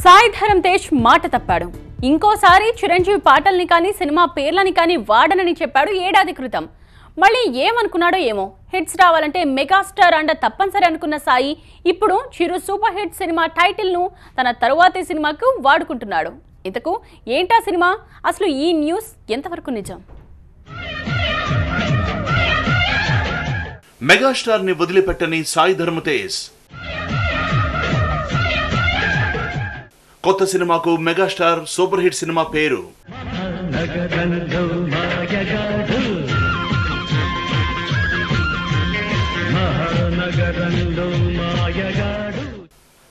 సాయి ధరమ్ తేజ్ మాట తప్పాడు. ఇంకోసారి చిరంజీవి పాటల్ని కానీ సినిమా పేర్లని కానీ వాడనని చెప్పాడు ఏడాది క్రితం. మళ్ళీ ఏమనుకున్నాడో ఏమో. హిట్స్ రావాలంటే మెగాస్టార్ అండ తప్పనిసరి అనుకున్న సాయి ఇప్పుడు చిరు సూపర్ హిట్ సినిమా టైటిల్ను తన తరువాతి సినిమాకు వాడుకుంటున్నాడు. ఇంతకు ఏంటా సినిమా? అసలు ఈ న్యూస్ ఎంతవరకు నిజం? మెగాస్టార్ ని వదిలిపెట్టని సాయి ధరమ్ తేజ్ కొత్త సినిమాకు మెగాస్టార్ సూపర్ హిట్ సినిమా పేరు.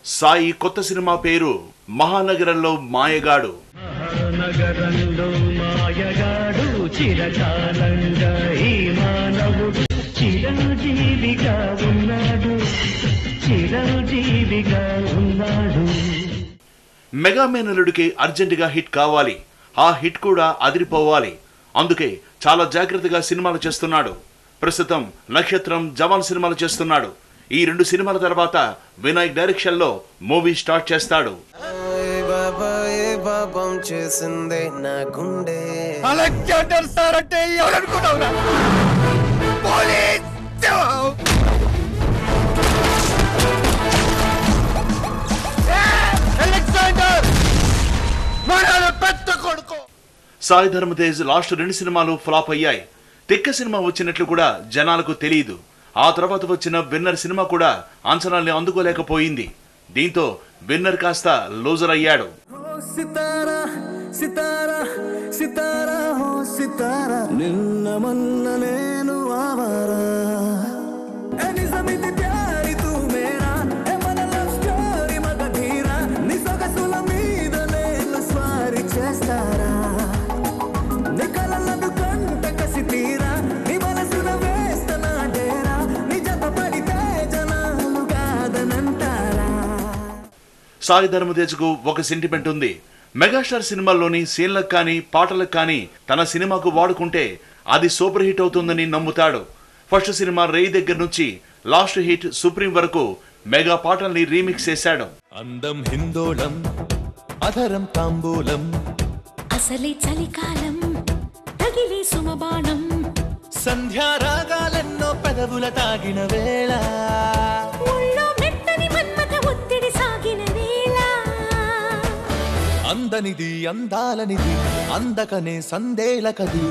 సాయి కొత్త సినిమా పేరు మహానగరంలో మాయగాడు. మెగా మేనలుడికి అర్జెంటుగా హిట్ కావాలి, ఆ హిట్ కూడా అదిరిపోవాలి. అందుకే చాలా జాగ్రత్తగా సినిమాలు చేస్తున్నాడు. ప్రస్తుతం నక్షత్రం, జవాన్ సినిమాలు చేస్తున్నాడు. ఈ రెండు సినిమాల తర్వాత వినాయక్ డైరెక్షన్ లో మూవీ స్టార్ట్ చేస్తాడు. సాయి ధరమ్ తేజ్ లాస్ట్ 2 సినిమాలు ఫ్లాప్ అయ్యాయి. తిక్క సినిమా వచ్చినట్లు కూడా జనాలకు తెలియదు. ఆ తర్వాత వచ్చిన విన్నర్ సినిమా కూడా అంచనాల్ని అందుకోలేకపోయింది. దీంతో విన్నర్ కాస్త లూజర్ అయ్యాడు. సాయి ధరమ్ తేజ్ కు ఒక సెంటిమెంట్ ఉంది. మెగాస్టార్ సినిమాల్లోని సీన్లకు కానీ పాటలకు కానీ తన సినిమాకు వాడుకుంటే అది సూపర్ హిట్ అవుతుందని నమ్ముతాడు. ఫస్ట్ సినిమా రేయ్ దగ్గర నుంచి లాస్ట్ హిట్ సుప్రీం వరకు మెగా పాటల్ని రీమిక్స్ చేశాడు. అందం హిందోళం, అధరం తాంబూలం, అసలే చలికాలం, తగిలే సుమబాణం, సంధ్యా రాగాలెన్నో పెదవుల తాగిన వేళ, అందనిది అందాలనిది అందకనే సందేలకది.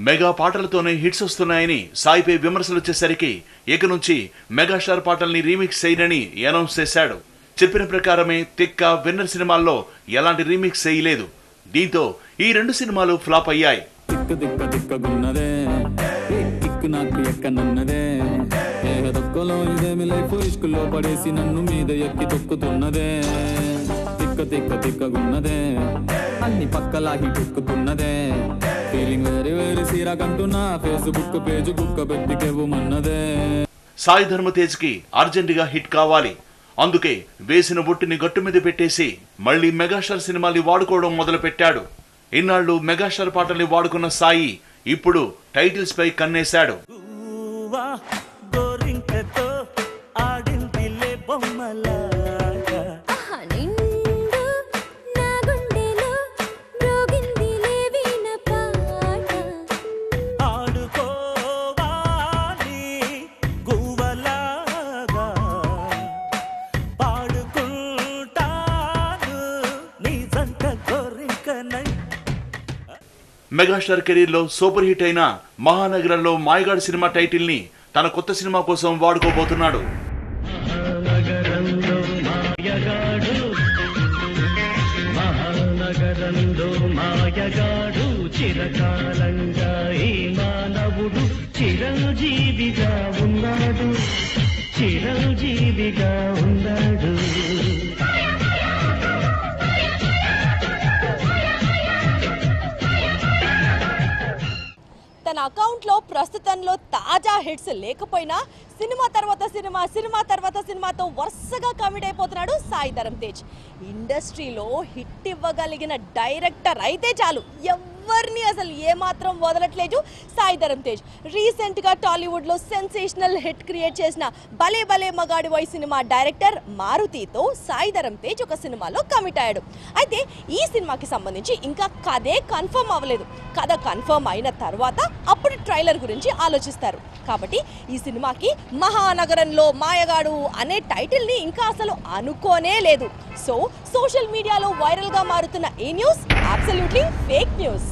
మెగా పాటలతోనే హిట్స్ వస్తున్నాయని సాయిపై విమర్శలు వచ్చేసరికి ఇక నుంచి మెగాస్టార్ పాటల్ని రీమిక్స్ చేయనని అనౌన్స్ చేశాడు. చెప్పిన ప్రకారమే తిక్క, విన్నర్ సినిమాల్లో ఎలాంటి రీమిక్స్ చేయలేదు. దీంతో ఈ 2 సినిమాలు ఫ్లాప్ అయ్యాయి. నాకు ఎక్కనన్నదే దొక్కలో ఇదేమి లైఫ్ ఇష్కుల్లో పడేసి నన్ను మీద ఎక్కి తొక్కుతున్నదే, తిక్క తిక్క తిక్కగున్నదే, అన్ని పక్కలాగి తొక్కుతున్నదే, ఫీలింగ్ వేరే వేరే సీరాకంటున్నా ఫేస్బుక్ పేజ్ కుక్క పెట్టికెవ్వమన్నదే. సాయి ధరమ్ తేజ్ కి అర్జెంటుగా హిట్ కావాలి. అందుకే వేసిన బొట్టుని గట్టు మీద పెట్టేసి మళ్ళీ మెగాస్టార్ సినిమాల్ని వాడుకోవడం మొదలు పెట్టాడు. ఇన్నాళ్లు మెగాస్టార్ పాటల్ని వాడుకున్న సాయి ఇప్పుడు టైటిల్స్ పై కన్నేశాడు. మెగాస్టార్ కెరీర్ లో సూపర్ హిట్ అయిన మహానగరంలో మాయగాడు సినిమా టైటిల్ ని తన కొత్త సినిమా కోసం వాడుకోబోతున్నాడు. తన అకౌంట్ లో ప్రస్తుతంలో తాజా హిట్స్ లేకపోయినా సినిమా తర్వాత సినిమా, సినిమా తర్వాత సినిమాతో వరుసగా కమిట్ అయిపోతున్నాడు సాయి ధరమ్ తేజ్. ఇండస్ట్రీలో హిట్ ఇవ్వగలిగిన డైరెక్టర్ అయితే చాలు, ఎవరిని అసలు ఏమాత్రం వదలట్లేదు సాయిధరం తేజ్. రీసెంట్ గా టాలీవుడ్ లో సెన్సేషనల్ హిట్ క్రియేట్ చేసిన Bhale Bhale Magadivoy cinema director మారుతితో సాయిధరం తేజ్ ఒక సినిమాలో కమిట్ అయ్యాడు. అయితే ఈ సినిమాకి సంబంధించి ఇంకా కథే కన్ఫర్మ్ అవ్వలేదు. కథ కన్ఫర్మ్ అయిన తర్వాత అప్పుడు ట్రైలర్ గురించి ఆలోచిస్తారు. కాబట్టి ఈ సినిమాకి మహానగరంలో మాయగాడు అనే టైటిల్ ని ఇంకా అసలు అనుకోనే లేదు. సో సోషల్ మీడియాలో వైరల్ గా మారుతున్న ఈ న్యూస్ అబ్సల్యూట్లీ ఫేక్ న్యూస్.